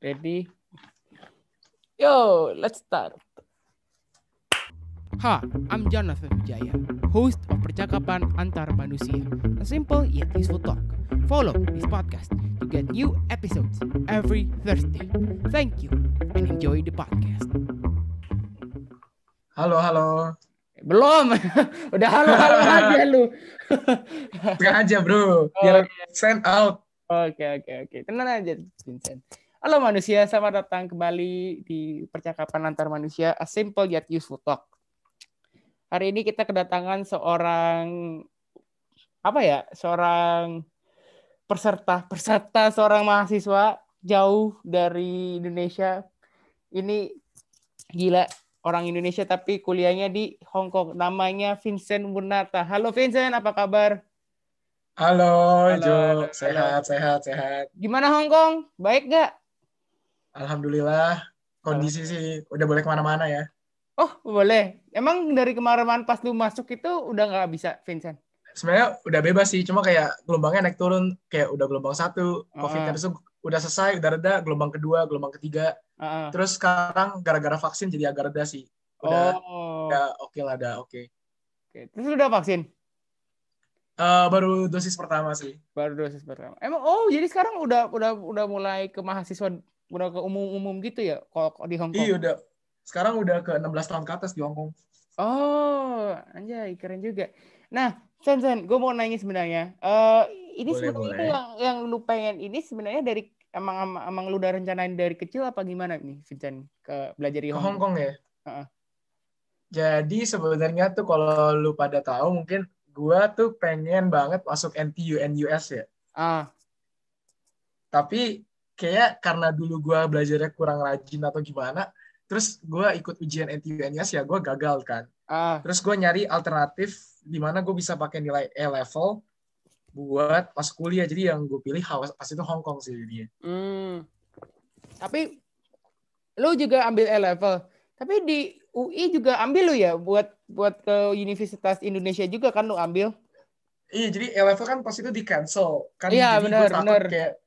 Ready? Yo, let's start. Hi, I'm Jonathan Wijaya, host of Percakapan Antar Manusia, a simple yet useful talk. Follow this podcast to get new episodes every Thursday. Thank you and enjoy the podcast. Halo. Belum. Udah halo aja lu. Sengaja bro, biar send out. Oke. Tenang aja, Vincent. Halo manusia, selamat datang kembali di Percakapan Antar Manusia, a simple yet useful talk. Hari ini kita kedatangan seorang peserta seorang mahasiswa jauh dari Indonesia. Ini gila, orang Indonesia tapi kuliahnya di Hong Kong. Namanya Vincent Munata. Halo Vincent, apa kabar? Halo. Halo. Sehat. Gimana Hong Kong? Baik gak? Alhamdulillah, kondisi sih udah boleh kemana-mana ya. Oh, boleh. Emang dari kemarin pas lu masuk itu udah nggak bisa, Vincent? Sebenarnya udah bebas sih, cuma kayak gelombangnya naik turun, kayak udah gelombang 1, COVID-nya itu udah selesai, udah reda, gelombang kedua, gelombang ketiga. Terus sekarang gara-gara vaksin jadi agak reda sih. Udah oke lah, udah oke. Terus udah vaksin? Baru dosis pertama sih. Baru dosis pertama. Emang jadi sekarang udah mulai ke mahasiswa, udah ke umum gitu ya kalau di Hong Kong? Iya, udah. Sekarang udah ke 16 tahun ke atas di Hong Kong. Oh, anjay, keren juga. Nah, Sen, gue mau nanya sebenarnya. Ini sebenarnya yang lu pengen ini sebenarnya dari emang lu udah rencanain dari kecil apa gimana nih, Vincent, ke belajar di Hong Kong ya? Jadi sebenarnya tuh kalau lu pada tahu mungkin gua tuh pengen banget masuk NTU NUS ya. Tapi kayak karena dulu gua belajarnya kurang rajin atau gimana, terus gua ikut ujian NTU NUS ya gua gagal kan. Terus gua nyari alternatif di mana gua bisa pakai nilai A level buat masuk kuliah. Jadi yang gue pilih pas itu Hong Kong sih dia. Tapi lu juga ambil A level. Tapi di UI juga ambil lu ya buat ke Universitas Indonesia juga kan lu ambil? Iya, jadi A level kan pas itu di cancel kan. Iya, jadi gue takut kayak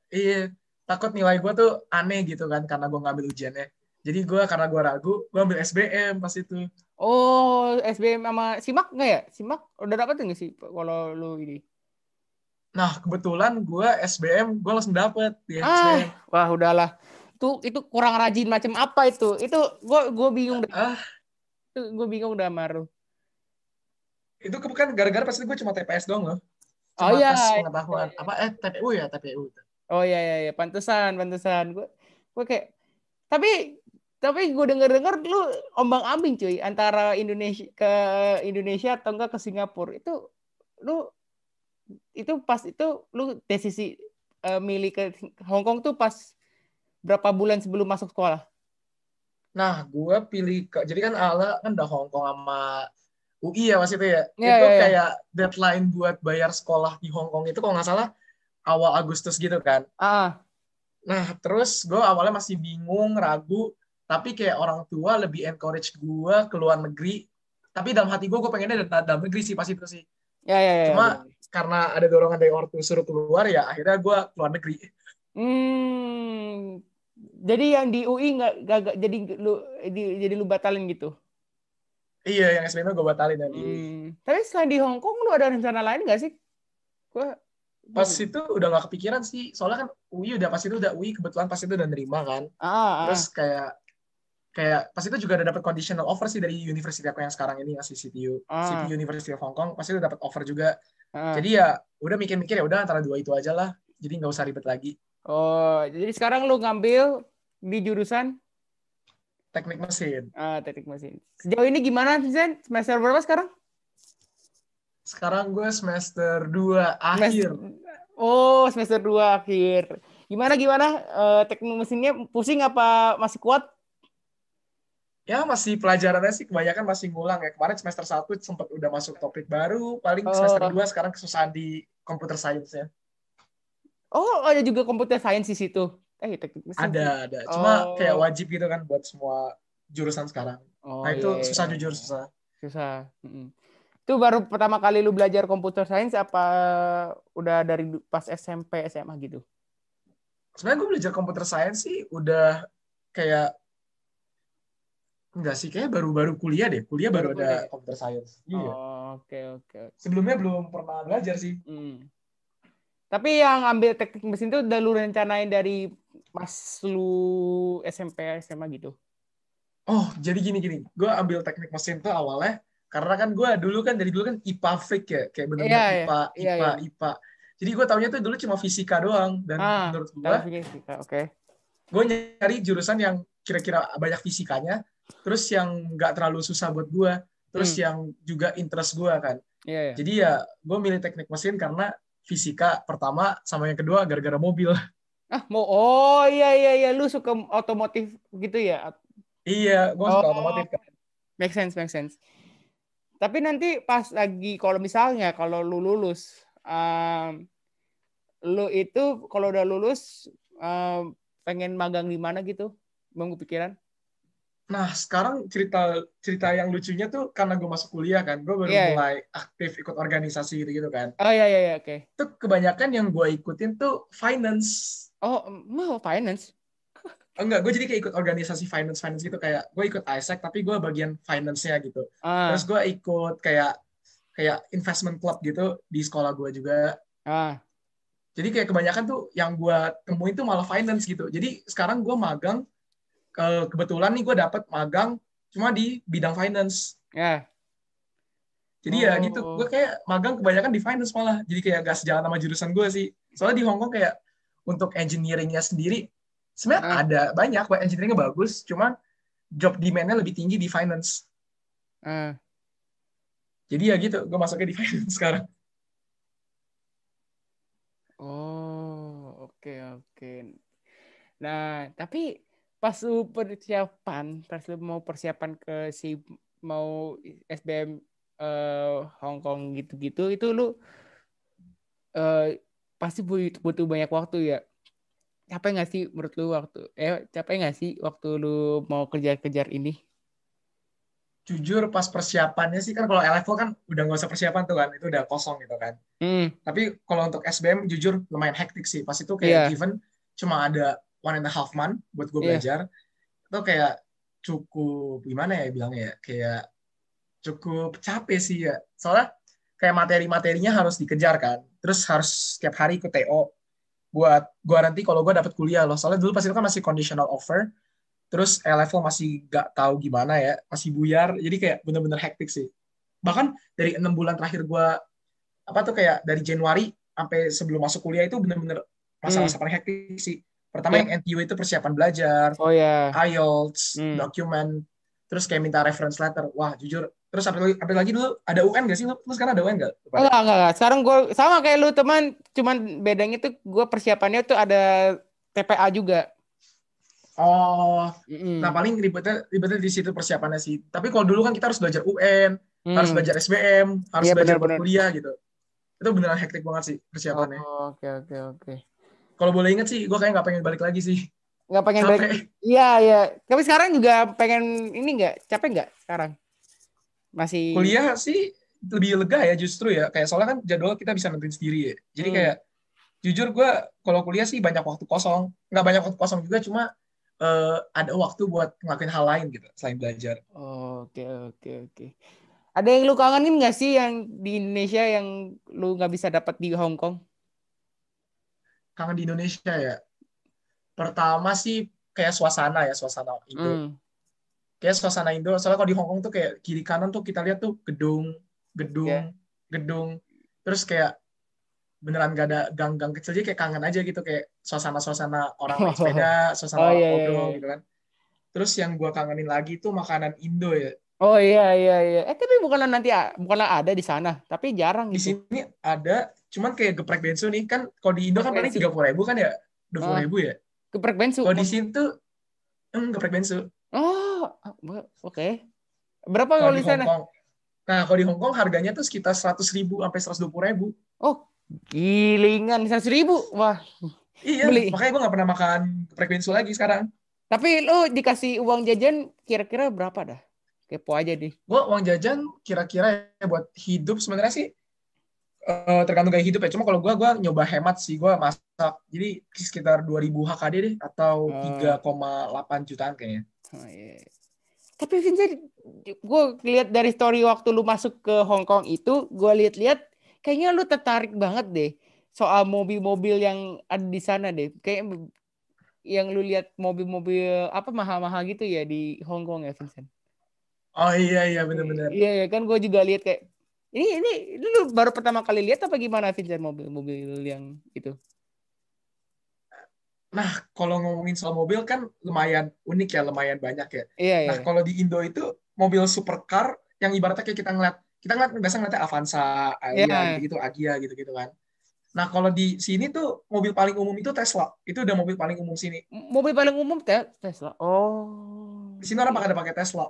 takut nilai gue tuh aneh gitu kan karena gue ngambil ujiannya. Jadi karena gue ragu, gue ambil SBM pas itu. Oh, SBM sama SIMAK nggak ya? SIMAK udah dapet nggak sih kalau lu ini? Nah, kebetulan gue SBM, gue langsung dapet di SBM. Wah, udahlah. Itu kurang rajin macam apa itu? Itu gue bingung dah. Gue bingung dah Maru. Itu kan gara-gara pas itu gue cuma TPS doang loh. Cuma tes pengetahuan. TPU ya, TPU. Oh iya, pantesan. Gue kayak tapi gue denger lu ombang-ambing cuy antara Indonesia atau enggak ke Singapura. Itu pas itu lu desisi milih ke Hong Kong tuh pas berapa bulan sebelum masuk sekolah? Nah, gue pilih jadi kan Ala kan udah Hong Kong sama UI ya pas itu ya. Itu kayak deadline buat bayar sekolah di Hong Kong itu kalau nggak salah awal Agustus gitu kan. Nah, terus gue awalnya masih bingung, ragu, tapi kayak orang tua lebih encourage gue ke luar negeri. Tapi dalam hati gue pengennya dalam negeri sih pas itu sih. Cuma karena ada dorongan dari orang tua suruh keluar ya akhirnya gue keluar negeri. Jadi yang di UI nggak jadi lu batalin gitu? Iya, yang SBM gue batalin yang di UI. Tapi selain di Hong Kong lu ada rencana lain nggak sih? Pas itu udah nggak kepikiran sih, soalnya kan UI kebetulan pas itu udah nerima kan. Terus kayak pas itu juga ada dapat conditional offer sih dari universitas aku yang sekarang ini ngasih CTU University of Hong Kong, pas itu dapat offer juga. Jadi ya udah mikir-mikir ya udah antara dua itu aja lah, jadi nggak usah ribet lagi. Oh, jadi sekarang lu ngambil di jurusan teknik mesin. Teknik mesin. Sejauh ini gimana Vincent? Semester berapa sekarang? Sekarang gue semester 2 akhir. Semester 2 akhir. Gimana teknik mesinnya pusing apa masih kuat? Ya masih pelajarannya sih kebanyakan masih ngulang ya. Kemarin semester 1 sempat udah masuk topik baru, paling semester 2 sekarang kesusahan di computer science ya. Oh, ada juga computer science di situ. Teknik mesin. Ada. Cuma kayak wajib gitu kan buat semua jurusan sekarang. Nah itu susah jujur, susah. Itu baru pertama kali lu belajar computer science apa udah dari pas SMP, SMA gitu? Sebenarnya gue belajar computer science sih udah kayak enggak sih, kayak baru-baru kuliah deh. Kuliah baru ada computer science. Iya. Oke. Sebelumnya belum pernah belajar sih. Tapi yang ambil teknik mesin itu udah lu rencanain dari pas lu SMP SMA gitu? Oh, jadi gini. Gue ambil teknik mesin tuh awalnya karena kan gue dari dulu kan IPA freak ya, kayak bener-bener IPA. Jadi gue taunya tuh dulu cuma fisika doang, dan menurut gue, gue nyari jurusan yang kira-kira banyak fisikanya, terus yang nggak terlalu susah buat gue, terus yang juga interest gue kan. Jadi ya gue milih teknik mesin karena fisika pertama, sama yang kedua gara-gara mobil. Iya, lu suka otomotif gitu ya? Iya, gue suka otomotif kan. Make sense. Tapi nanti pas lagi kalau lu lulus, lu itu kalau udah lulus pengen magang di mana gitu? Bang kepikiran? Nah, sekarang cerita yang lucunya tuh karena gue masuk kuliah kan, gue baru mulai aktif ikut organisasi gitu kan. Iya, oke. Itu kebanyakan yang gue ikutin tuh finance. Mau finance? Enggak, gue jadi kayak ikut organisasi finance gitu, kayak gue ikut ISEC tapi gue bagian finance-nya gitu. Terus gue ikut kayak investment club gitu di sekolah gue juga. Jadi kayak kebanyakan tuh yang gue temuin tuh malah finance gitu. Jadi sekarang gue magang, kebetulan nih gue dapet magang cuma di bidang finance. Jadi ya gitu, gue kayak magang kebanyakan di finance malah. Jadi kayak gak sejalan sama jurusan gue sih. Soalnya di Hong Kong kayak untuk engineering-nya sendiri sebenarnya ada banyak, engineering-nya bagus, cuman job demand-nya lebih tinggi di finance. Jadi ya gitu, gue masuknya di finance sekarang. Oke. Nah, tapi pas lu mau persiapan ke mau SBM Hong Kong gitu-gitu, itu lu pasti butuh banyak waktu ya. Capek nggak sih menurut lu waktu lu mau kejar-kejar ini? Jujur pas persiapannya sih kan, kalau level kan udah nggak usah persiapan tuh kan, itu udah kosong gitu kan. Tapi kalau untuk SBM jujur lumayan hektik sih. Pas itu kayak given cuma ada 1.5 month buat gue belajar. Itu kayak cukup gimana ya bilangnya ya, kayak cukup capek sih ya. Soalnya kayak materi-materinya harus dikejar kan. Terus harus setiap hari ikut TO buat gue nanti kalau gue dapet kuliah loh. Soalnya dulu pas itu kan masih conditional offer. Terus level masih gak tahu gimana ya, masih buyar. Jadi kayak bener-bener hektik sih. Bahkan dari 6 bulan terakhir gue kayak dari Januari sampai sebelum masuk kuliah itu bener-bener masa-masa paling hektik sih. Pertama yang NTU itu persiapan belajar, IELTS, dokumen, terus kayak minta reference letter. Wah, jujur. Terus sampai lagi dulu ada UN gak sih? Lu sekarang ada UN gak? Enggak. Sekarang gue sama kayak lu teman, cuman bedanya tuh gue persiapannya tuh ada TPA juga. Nah paling ribetnya di situ persiapannya sih. Tapi kalau dulu kan kita harus belajar UN, harus belajar SBM, harus belajar buat kuliah gitu. Itu beneran hektik banget sih persiapannya. Oke. Kalau boleh ingat sih, gue kayak nggak pengen balik lagi sih. Nggak pengen balik? Iya. Tapi sekarang juga pengen ini nggak? Capek nggak sekarang? Masih kuliah sih lebih lega ya justru ya. Kayak soalnya kan jadwal kita bisa nentuin sendiri ya. Jadi kayak jujur gue kalau kuliah sih banyak waktu kosong. Nggak banyak waktu kosong juga, cuma ada waktu buat ngelakuin hal lain gitu selain belajar. Oke. Ada yang lu kangenin nggak sih yang di Indonesia yang lu nggak bisa dapat di Hong Kong? Kangen di Indonesia ya. Pertama sih kayak suasana Indo. Kayak suasana Indo. Soalnya kalau di Hong Kong tuh kayak kiri kanan tuh kita lihat tuh gedung. Terus kayak beneran gak ada gang-gang kecil, jadi kayak kangen aja gitu, kayak suasana orang naik sepeda, suasana orang ngobrol gitu kan. Terus yang gue kangenin lagi tuh makanan Indo ya. Iya. Tapi bukanlah ada di sana, tapi jarang di gitu. Di sini ada, cuman kayak geprek bensu nih kan, kalau di Indo kan paling 30.000 kan ya, 20.000 ya. Geprek bensu. Kalau di sini tuh geprek bensu. Oke. Berapa kalau di sana? Nah, kalau di Hong Kong harganya tuh sekitar 100.000 sampai 120.000. Gilingan 100.000. Wah. Iya, makanya gue nggak pernah makan geprek bensu lagi sekarang. Tapi lu dikasih uang jajan kira-kira berapa dah? Kepo aja nih. Gue uang jajan kira-kira buat hidup sebenarnya sih tergantung gaya hidup ya. Cuma kalau gue nyoba hemat sih. Gue masak Jadi sekitar 2000 HKD deh atau 3,8 jutaan kayaknya. Oh, iya. Tapi Vincent, gue lihat dari story waktu lu masuk ke Hong Kong itu, gue lihat-lihat kayaknya lu tertarik banget deh soal mobil-mobil yang ada di sana deh. Kayak yang lu lihat mobil-mobil apa mahal-mahal gitu ya di Hong Kong ya, Vincent. Oh iya benar-benar. Iya kan gue juga lihat kayak ini lu baru pertama kali lihat apa gimana, Vincent, mobil-mobil yang itu? Nah, kalau ngomongin soal mobil kan lumayan unik ya, lumayan banyak ya. Iya. Nah, kalau di Indo itu mobil supercar yang ibaratnya kayak kita ngeliat biasa ngeliatnya Avanza, Alia Iya. gitu-gitu, Agia gitu-gitu kan. Nah, kalau di sini tuh mobil paling umum itu Tesla. Itu udah mobil paling umum sini. Mobil paling umum Tesla. Oh. Di sini orang pada pakai Tesla.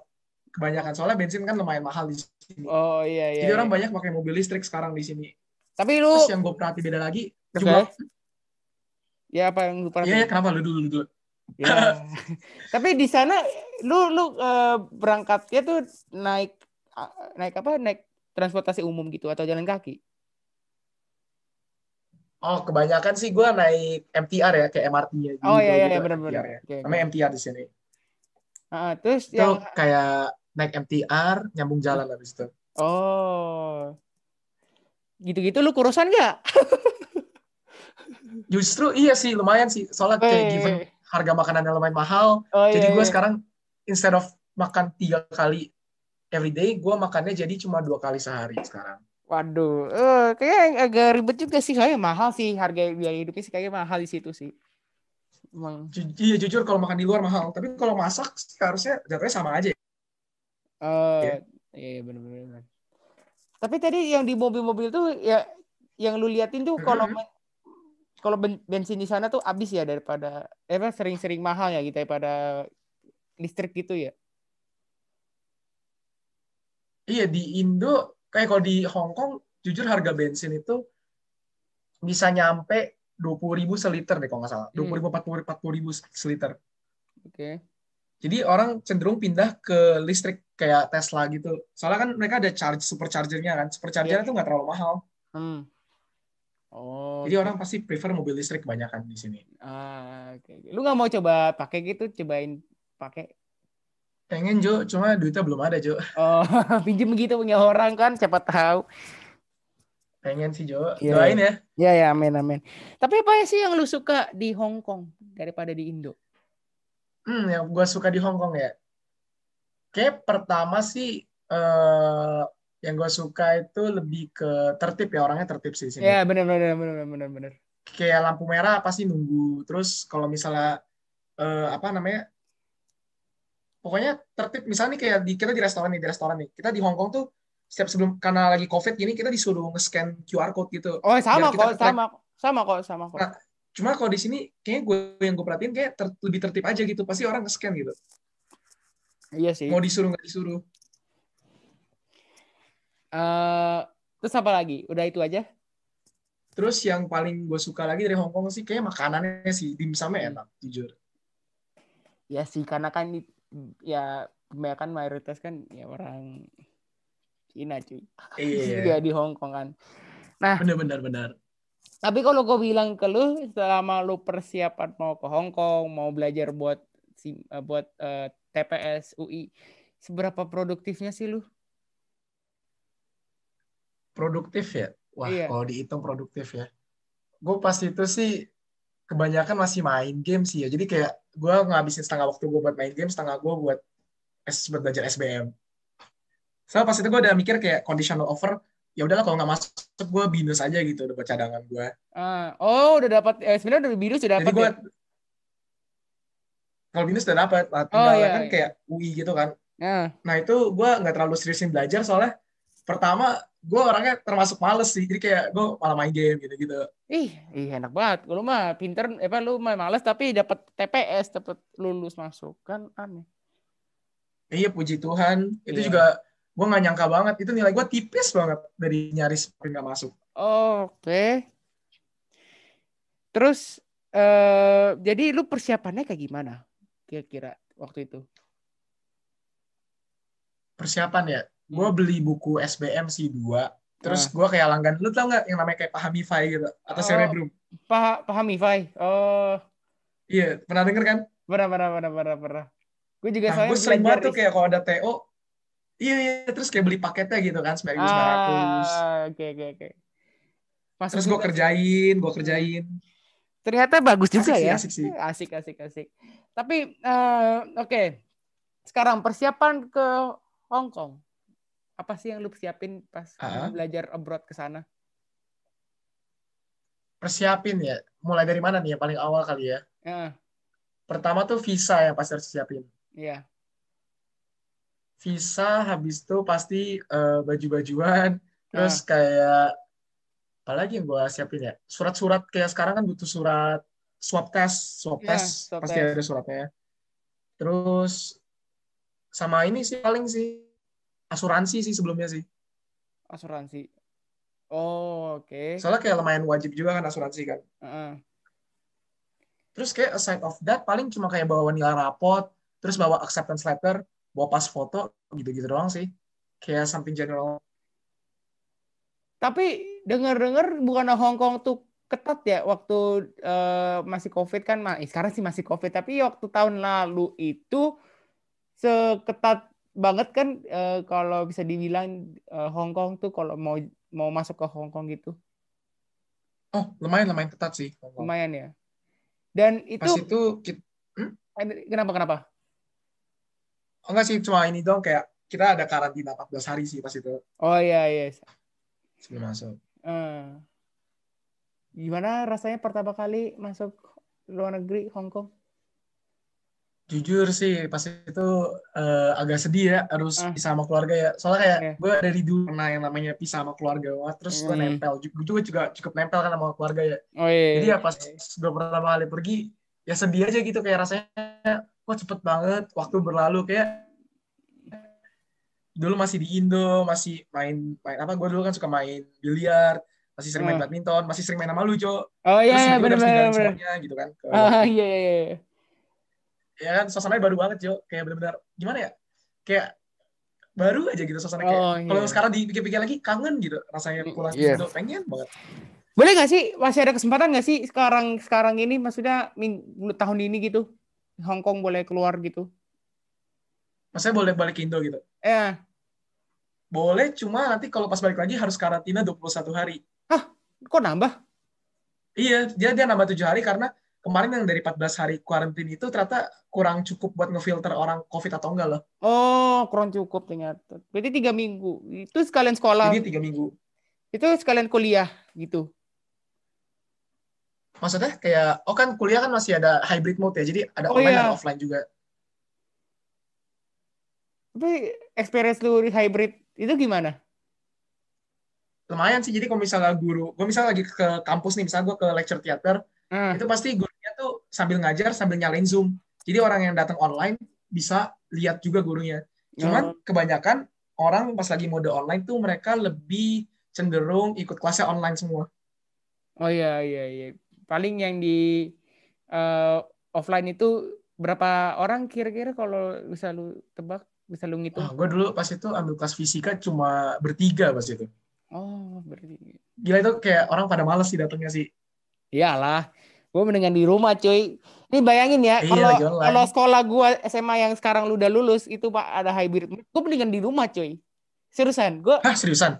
Kebanyakan soalnya bensin kan lumayan mahal di sini. Oh iya. Jadi orang banyak pakai mobil listrik sekarang di sini. Tapi lu Terus yang gue perhati beda lagi okay. jumlah. Ya apa yang lu perhatiin? Iya, kenapa lu dulu? Ya. Tapi di sana lu berangkatnya tuh naik apa? Naik transportasi umum gitu atau jalan kaki? Oh, kebanyakan sih gue naik MTR ya, kayak MRT-nya gitu. Oh iya gitu, benar-benar. Ya. Okay. Namanya MTR di sini. Terus itu yang kayak naik MTR nyambung jalan habis itu. Oh. Gitu-gitu lu kurusan nggak? Justru iya sih, lumayan sih. Soalnya kayak given harga makanan yang lumayan mahal. Jadi gue sekarang instead of makan 3 kali every day, gue makannya jadi cuma 2 kali sehari sekarang. Waduh, kayak agak ribet juga sih, kayak mahal sih harga biaya hidupnya sih, kayaknya mahal di situ sih. Emang. Iya jujur kalau makan di luar mahal, tapi kalau masak harusnya jatuhnya sama aja. Iya benar-benar. Tapi tadi yang di mobil-mobil tuh ya, yang lu liatin tuh kalau bensin di sana tuh habis ya daripada sering-sering mahal ya gitu daripada listrik gitu ya. Iya di Indo kayak kalau di Hong Kong jujur harga bensin itu bisa nyampe 20.000 seliter deh kalau nggak salah. 20.000 40.000 seliter. Oke. Jadi orang cenderung pindah ke listrik kayak Tesla gitu. Soalnya kan mereka ada supercharger-nya kan. Supercharger-nya tuh nggak terlalu mahal. Oh. Jadi orang pasti prefer mobil listrik kebanyakan di sini. Okay. Lu nggak mau coba pakai gitu, cobain pakai? Pengen Jo, cuma duitnya belum ada Jo. Oh, pinjem gitu punya orang kan, siapa tahu. Pengen sih Jo, doain ya. Ya, amin. Tapi apa sih yang lu suka di Hong Kong daripada di Indo? Yang gue suka di Hong Kong ya. Kayak pertama sih yang gue suka itu lebih ke tertib ya, orangnya tertib sih di sini. Ya, benar. Kayak lampu merah pasti nunggu. Terus kalau misalnya pokoknya tertib. Misalnya nih kayak kita di restoran nih. Kita di Hong Kong tuh setiap sebelum karena lagi COVID gini kita disuruh nge-scan QR code gitu. Oh, sama kok. Nah, cuma kalau di sini kayaknya gue perhatiin kayak lebih tertib aja gitu. Pasti orang nge-scan gitu. Iya sih. Mau disuruh nggak disuruh. Terus apa lagi? Udah itu aja? Terus yang paling gue suka lagi dari Hong Kong sih kayak makanannya sih, dimsumnya enak, jujur. Ya sih, karena kan ya kebanyakan mayoritas kan ya orang Cina cuy. Juga di Hong Kong kan. Nah, benar. Tapi kalau gue bilang ke lu, selama lu persiapan mau ke Hong Kong, mau belajar buat TPS UI, seberapa produktifnya sih lu? Produktif ya? Wah, iya. Kalau dihitung produktif ya. Gue pas itu sih kebanyakan masih main game sih ya. Jadi kayak gue ngabisin setengah waktu gue buat main game, setengah gue buat belajar SBM. Soalnya pas itu gue udah mikir kayak conditional offer, ya udahlah kalau nggak masuk gue binus aja gitu udah buat cadangan gue. Udah dapat sebenarnya udah binus sudah dapat. Jadi gue kalau binus udah dapat, tinggal kan kayak UI gitu kan. Nah itu gue nggak terlalu seriusin belajar soalnya pertama gue orangnya termasuk males sih, jadi kayak gue malah main game gitu. Enak banget. Lu mah pinter, lu mah males tapi dapat TPS, dapat lulus masuk kan aneh. Iya puji Tuhan, itu juga gue nggak nyangka banget, itu nilai gue tipis banget dari nyaris nggak masuk. Oke. Terus jadi lu persiapannya kayak gimana kira-kira waktu itu? Persiapan ya, gue beli buku SBM sih 2. Terus gue kayak langgan, lu tau nggak yang namanya kayak Pahamify gitu atau Cerebrum? Paham Ify. Oh, Iya, pernah denger kan? pernah. Gue juga Nah, soalnya gue sering belajar banget tuh kayak kalau ada TO, iya, terus kayak beli paketnya gitu kan, 9.900. Oke. Masuk Terus juga sih. gue Hmm. kerjain. Ternyata bagus juga ya. Asik sih. Asik. Tapi oke. Sekarang persiapan ke Hong Kong. Apa sih yang lu siapin pas mau Ah, belajar abroad ke sana? persiapin ya. Mulai dari mana nih yang paling awal kali ya? Ya, Pertama tuh visa yang pasti harus siapin. iya. Visa, habis itu pasti baju-bajuan. Terus Ah, kayak, apalagi yang gue siapin ya? Surat-surat, kayak sekarang kan butuh surat swab test. Swab test, ya, swab pasti test, ada suratnya. Terus, sama ini sih paling sih, asuransi sih sebelumnya sih. asuransi. Oh, oke. Soalnya kayak lumayan wajib juga kan asuransi kan. Heeh. Terus kayak aside of that paling cuma kayak bawa nilai rapot, terus bawa acceptance letter, bawa pas foto, gitu-gitu doang sih. Kayak something general. Tapi dengar-dengar bukan Hong Kong tuh ketat ya waktu masih COVID kan, sekarang sih masih COVID, tapi waktu tahun lalu itu seketat banget kan kalau bisa dibilang Hong Kong tuh kalau mau mau masuk ke Hong Kong gitu. Oh, lumayan ketat sih. Lumayan ya. Dan Pas itu itu, kita, kenapa? oh enggak sih, cuma ini doang kayak kita ada karantina 14 hari sih pas itu Oh iya. sebelum masuk. Eh, Gimana rasanya pertama kali masuk luar negeri Hong Kong? Jujur sih, pas itu agak sedih ya, harus Ah, pisah sama keluarga ya. Soalnya kayak ya. gue dari dulu pernah yang namanya pisah sama keluarga, wah, terus gue Hmm. nempel. Gue juga cukup nempel kan sama keluarga ya. Oh Jadi iya. ya pas gue pertama kali pergi, ya sedih aja gitu kayak rasanya, kok cepet banget waktu berlalu. Kayak dulu masih di Indo, masih main apa, gue dulu kan suka main biliar, masih sering main Ah. badminton, masih sering main sama lu, Jo. Oh iya Terus iya tiba-tiba udah harus ninggalin benar. semuanya gitu kan ke luar Ah negeri. iya. Ya kan, suasananya baru banget, Jo. Kayak benar-benar gimana ya? Kayak baru aja gitu suasana, kayak Oh kalau iya. sekarang dipikir-pikir lagi kangen gitu rasanya pulang ke Iya. Indo, pengen banget. Boleh nggak sih masih ada kesempatan nggak sih sekarang ini maksudnya tahun ini gitu Hong Kong boleh keluar gitu? Maksudnya boleh balik ke Indo gitu. Eh, Boleh, cuma nanti kalau pas balik lagi harus karantina 21 hari. Hah, kok nambah? Iya, dia nambah 7 hari karena kemarin yang dari 14 hari karantina itu ternyata kurang cukup buat ngefilter orang COVID atau enggak loh. Oh, kurang cukup ternyata. Berarti 3 minggu. Itu sekalian sekolah, Jadi 3 minggu. itu sekalian kuliah gitu. Maksudnya kayak, oh kan kuliah kan masih ada hybrid mode ya, jadi ada Oh online ada iya, offline juga. tapi experience lu di hybrid itu gimana? Lumayan sih, jadi kalau misalnya gue misalnya lagi ke kampus nih, misalnya gue ke lecture theater, Ah, itu pasti gurunya tuh sambil ngajar sambil nyalain Zoom. Jadi orang yang datang online bisa lihat juga gurunya. Cuman oh, kebanyakan orang pas lagi mode online tuh mereka lebih cenderung ikut kelasnya online semua. oh iya. Paling yang di eh, offline itu berapa orang kira-kira kalau bisa lu tebak, bisa lu ngitung? Wah, gue dulu pas itu ambil kelas fisika cuma bertiga pas itu. Oh, berarti. Gila, itu kayak orang pada males sih datangnya sih. Iyalah, gue mendingan di rumah cuy. Ini bayangin ya, Iya, kalau lagi kalau online. sekolah gue SMA yang sekarang lu udah lulus itu pak ada hybrid, gue mendingan di rumah cuy. Seriusan, gue Hah, seriusan?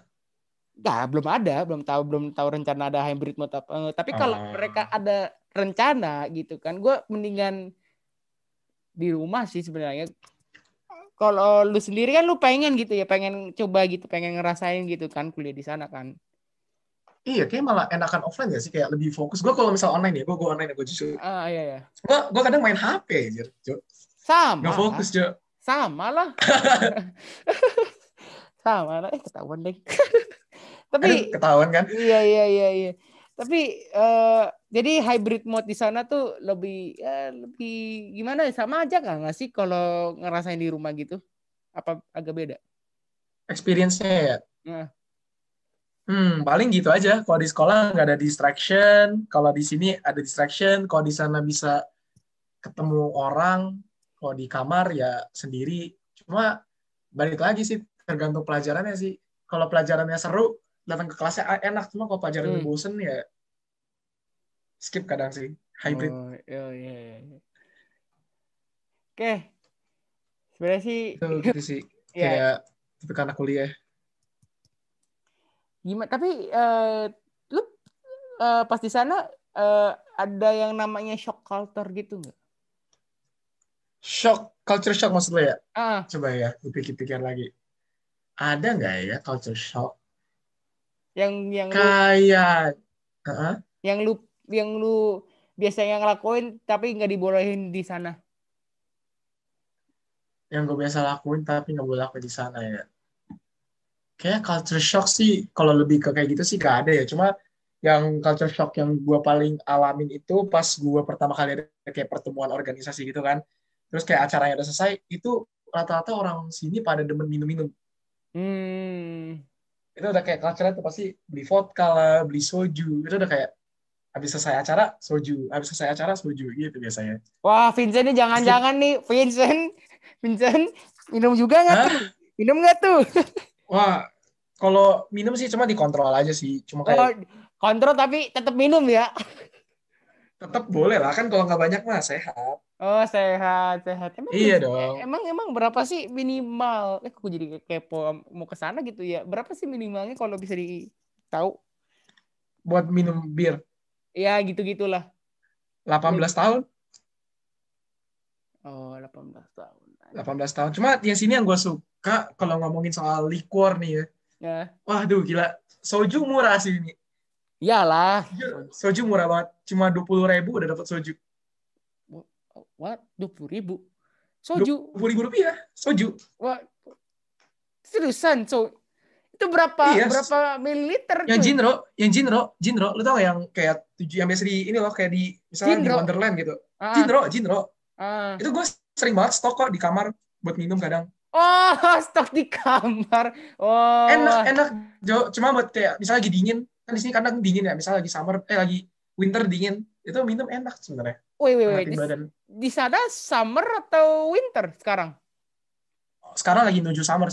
nggak belum tahu rencana ada hybrid mode apa. Tapi kalau mereka Oh. ada rencana gitu kan, gue mendingan di rumah sih sebenarnya. Kalau lu sendiri kan lu pengen gitu ya, pengen coba gitu, pengen ngerasain gitu kan kuliah di sana kan. Iya, kayak malah enakan offline gak sih? Kayak lebih fokus. Gue kalau misal online ya, gue online ya, gue justru. Ah iya. Gue kadang main HP, Jo. Gak Sama lah, fokus, Jo. sama lah, sama lah. Ketahuan deh. Tapi Aduh, ketahuan kan? iya. Tapi jadi hybrid mode di sana tuh lebih gimana ya? Sama aja kan nggak sih kalau ngerasain di rumah gitu? Apa agak beda? Experience-nya ya. Nah, Paling gitu aja. Kalau di sekolah nggak ada distraction. Kalau di sini ada distraction. Kalau di sana bisa ketemu orang. Kalau di kamar ya sendiri. Cuma balik lagi sih, tergantung pelajarannya sih. Kalau pelajarannya seru, datang ke kelasnya enak. Cuma kalau pelajarannya hmm. bosen ya skip kadang sih hybrid. Oh, iya. Oke. Sebenarnya sih Itu gitu sih ya kayak tipe anak kuliah. gimana tapi lu pas di sana ada yang namanya shock culture gitu nggak? Culture shock maksud lo ya? Ah, Coba ya, gue pikir-pikir lagi. Ada nggak ya culture shock? yang lu Kayak, Heeh. yang lu yang lu biasanya ngelakuin tapi nggak dibolehin di sana. Yang gue biasa lakuin tapi nggak boleh lakuin di sana ya. Kayak culture shock sih, kalau lebih ke kayak gitu sih gak ada ya. Cuma yang culture shock yang gue paling alamin itu pas gue pertama kali ada kayak pertemuan organisasi gitu kan. Terus kayak acaranya udah selesai, itu rata-rata orang sini pada demen minum-minum. Hmm. Itu udah kayak culture tuh pasti beli vodka lah, beli soju. Itu udah kayak habis selesai acara soju, habis selesai acara soju gitu biasanya. Wah, Vincent ini Meskipun, jangan-jangan nih, Vincent minum juga nggak tuh? Hah? Minum nggak tuh? Wah, kalau minum sih cuma dikontrol aja sih. Cuma kayak Oh, kontrol tapi tetap minum ya. tetap boleh lah kan kalau nggak banyak mah sehat. Oh, sehat. Emang Iya dong. emang berapa sih minimal? Aku jadi kepo mau ke sana gitu ya. Berapa sih minimalnya kalau bisa tahu? Buat minum bir Ya, gitu-gitulah. 18 tahun. Oh, 18 tahun. 18 tahun. Cuma yang sini yang gue suka kalau ngomongin soal liquor nih ya. Ya. Waduh gila. Soju murah sih ini. Iyalah. Soju murah banget. Cuma 20.000 udah dapat soju. What? 20.000? Dua Soju? puluh ribu rupiah. Soju. Wah, seriusan? Itu berapa Iya. mililiter Yang cuy? Jinro. Lu tau gak yang kayak yang biasa di ini loh kayak di misalnya di Jinro. Wonderland gitu. Ah, Jinro. ah. Itu gue sering banget stok kok di kamar buat minum kadang. Oh, stok di kamar. Oh. Enak Jo. Cuma buat kayak misalnya lagi dingin kan di sini kadang dingin ya, misalnya lagi summer lagi winter dingin, itu minum enak sebenarnya, Wait. hangatin badan. Di sana summer atau winter sekarang? Sekarang lagi menuju summer.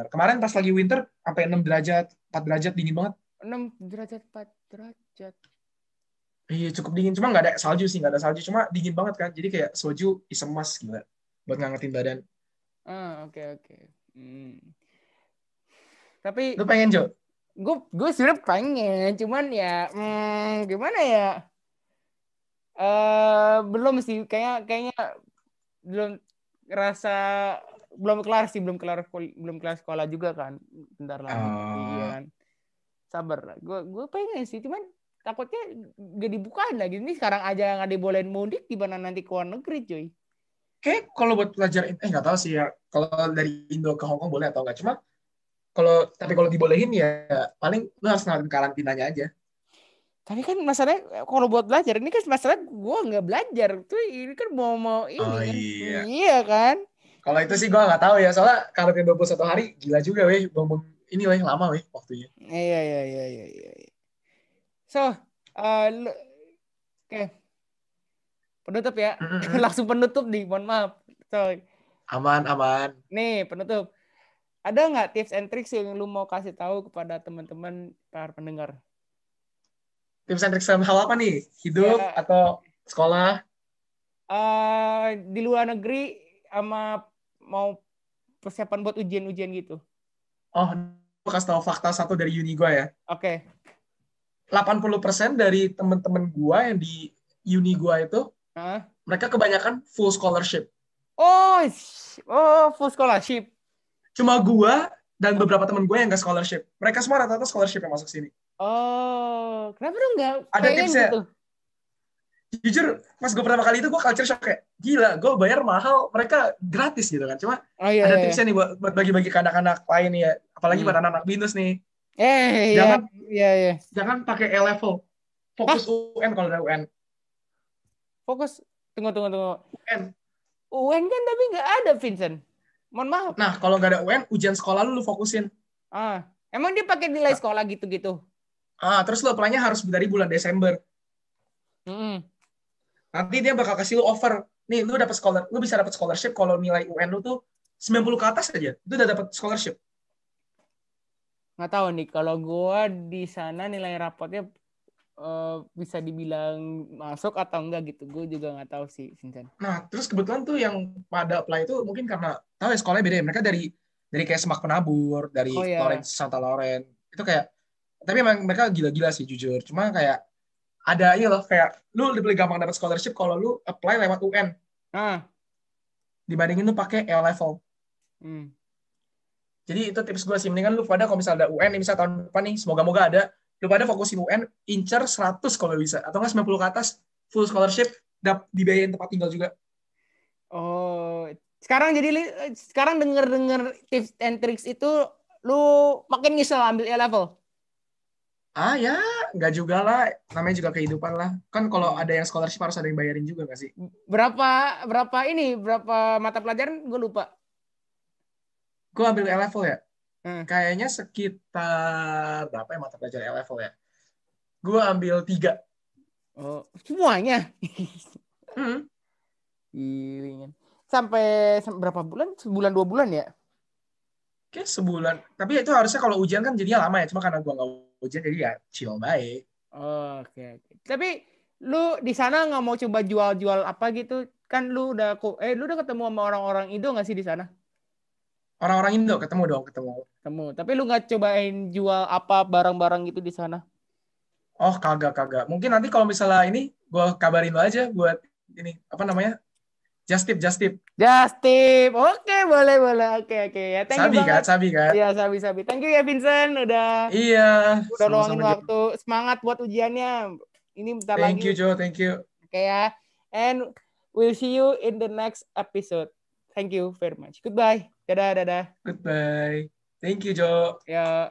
Kemarin pas lagi winter sampai 6 derajat 4 derajat, dingin banget. 6 derajat, 4 derajat. Iya cukup dingin, cuma nggak ada salju, cuma dingin banget kan, jadi kayak soju is a must gila buat ngangetin badan. Oke. Tapi Lu pengen Jo? gue sebenarnya pengen, cuman ya gimana ya? Belum sih, kayaknya belum ngerasa belum kelar sekolah juga kan, bentar lagi. Iya kan, sabar lah. Gue pengen sih, cuman takutnya gak dibukain lagi. Ini sekarang aja nggak dibolehin mudik, gimana nanti ke luar negeri cuy? Kayak kalau buat pelajar nggak tahu sih ya, kalau dari Indo ke Hong Kong boleh atau nggak, cuma tapi kalau dibolehin ya paling lu harus ngelakuin karantinanya aja. Tapi kan masalahnya kalau buat belajar ini kan masalah gue nggak belajar tuh, ini kan mau ini Oh kan. iya. Iya kan. Kalau itu sih gue nggak tahu ya, soalnya karantina 21 hari gila juga weh, bong ini weh lama weh waktunya. Iya. So, oke. Penutup ya. Langsung penutup nih, mohon maaf. So, Aman. nih penutup. Ada nggak tips and tricks yang lu mau kasih tahu kepada teman-teman para pendengar? Tips and tricks dalam hal apa nih? Hidup Ya, atau sekolah? di luar negeri sama mau persiapan buat ujian-ujian gitu. Oh, gue kasih tahu fakta satu dari uni gue ya. Oke. 80% dari teman-teman gue yang di uni gue itu, mereka kebanyakan full scholarship. Oh, full scholarship. Cuma gue dan beberapa teman gue yang nggak scholarship. Mereka semua rata-rata scholarship yang masuk sini. Oh, kenapa dong nggak Ada pengen tipsnya. gitu? Jujur, pas gue pertama kali itu gue culture shock kayak, gila, gue bayar mahal, mereka gratis gitu kan. Cuma ada tipsnya nih buat bagi-bagi ke anak-anak lain ya. Apalagi buat anak-anak binus nih. Jangan pakai E-level. Fokus UN kalau ada UN. Fokus, tunggu. UN. UN kan tapi nggak ada, Vincent. Mohon maaf. Nah, kalau nggak ada UN, ujian sekolah lu fokusin. Emang dia pakai nilai sekolah gitu-gitu? Terus lu apply-nya harus dari bulan Desember. Nanti dia bakal kasih lu offer. Nih, lu bisa dapat scholarship kalau nilai UN lu tuh 90 ke atas aja. Itu udah dapat scholarship. Nggak tahu nih, kalau gue di sana nilai rapotnya bisa dibilang masuk atau enggak gitu. Gue juga nggak tahu sih, Vincent. Nah, terus kebetulan tuh yang pada apply itu mungkin karena tahu ya sekolahnya beda ya. Mereka dari kayak Semak Penabur, dari Oh ya. Lawrence Santa Lauren. Itu kayak tapi emang mereka gila-gila sih jujur. Cuma kayak ada ini loh kayak lu lebih gampang dapat scholarship kalau lu apply lewat UN dibandingin lu pakai A level. Jadi itu tips gue sih, mendingan lu pada kalau misalnya ada UN, misalnya tahun depan nih, semoga-moga ada, lu pada fokusin UN, incer 100 kalau bisa, atau nggak 90 ke atas, full scholarship, dibiayain tempat tinggal juga. Oh, sekarang denger tips and tricks itu, lu makin nyesel ambil A level? Ya, nggak juga lah, namanya juga kehidupan lah. Kan kalau ada yang scholarship harus ada yang bayarin juga nggak sih? Berapa mata pelajaran? Gue lupa. Gue ambil A level ya, kayaknya sekitar berapa ya mata pelajaran A level ya? Gue ambil 3. Oh, semuanya? Sampai berapa bulan? Sebulan 2 bulan ya? Oke, sebulan. Tapi itu harusnya kalau ujian kan jadinya lama ya. Cuma karena gue nggak ujian jadi ya chill baik. Oke. Tapi lu di sana nggak mau coba jual-jual apa gitu? Kan lu udah ketemu sama orang-orang Indo nggak sih di sana? Orang-orang Indo ketemu. Tapi lu nggak cobain jual apa barang-barang gitu di sana? Oh, kagak. Mungkin nanti kalau misalnya ini gue kabarin lo aja buat ini apa namanya? Just tip. Oke, boleh. Oke. Ya, thank you banget. Sabi kan. Iya, sabi. Thank you ya Vincent Iya, udah luangin sama-sama, waktu. Semangat buat ujiannya. Ini bentar lagi. Thank you, Joe. Thank you. Oke ya. And we'll see you in the next episode. Thank you very much. Goodbye. Dadah. Goodbye. Thank you, Joe. Ya.